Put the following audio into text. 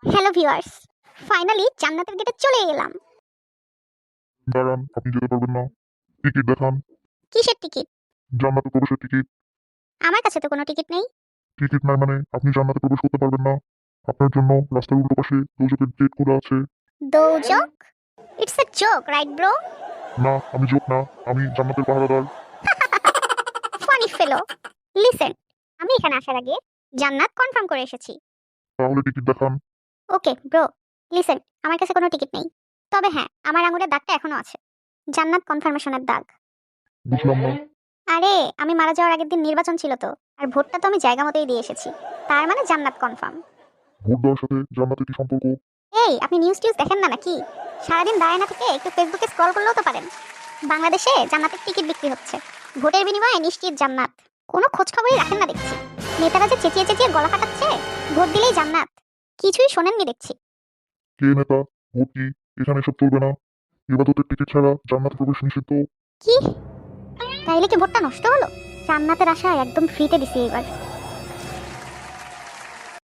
Hello viewers, finally জান্নাতের গেটে চলে এলাম। দাঁড়ান, আপনি যেতে পারবেন না। টিকিট দেখান। কিসের টিকিট? জান্নাতে প্রবেশের টিকিট। আমার কাছে তো কোনো টিকিট নেই। টিকিট নাই মানে আপনি জান্নাতে প্রবেশ করতে পারবেন না। আপনার জন্য রাস্তার উল্টো পাশে দোজকের গেট খোলা আছে। দোজক? It's a joke, right bro? না, আমি জোক না, আমি জান্নাতের পাহারাদার। ফানি ফেলো। লিসেন, আমি এখানে আসার আগে জান্নাত কনফার্ম করে এসেছি। তাহলে টিকিট দেখান। ওকে ব্রো, লিসেন, আমার কাছে কোনো টিকিট নেই। তবে হ্যাঁ, আমার আঙুলের দাগটা এখনো আছে। জান্নাত কনফার্মেশনের দাগ। বুঝলাম না। আরে, আমি মারা যাওয়ার আগের দিন নির্বাচন ছিল তো, আর ভোটটা তো আমি জায়গা মতোই দিয়ে এসেছি। তার মানে জান্নাত কনফার্ম। ভোট দেওয়ার সাথে জান্নাতের কি সম্পর্ক? এই, আপনি নিউজ টিউজ দেখেন না নাকি? সারাদিন দাঁড়ায় না থেকে একটু ফেসবুকে স্ক্রল করলেও তো পারেন। বাংলাদেশে জান্নাতের টিকিট বিক্রি হচ্ছে, ভোটের বিনিময়ে নিশ্চিত জান্নাত। কোনো খোঁজ খবরই রাখেন না দেখছি। নেতারা যে চেঁচিয়ে চেঁচিয়ে গলা ফাটাচ্ছে, ভোট দিলেই জান্নাত, কিছুই শোনেননি দেখছি। কে নেতা? ভোট কি? এখানে এসব চলবে না। ইবাদতের টিকিট ছাড়া জান্নাতে প্রবেশ নিষিদ্ধ। কি? তাইলে কি ভোটটা নষ্ট হলো? জান্নাতের আশা একদম ফ্রিতে দিছি এবার।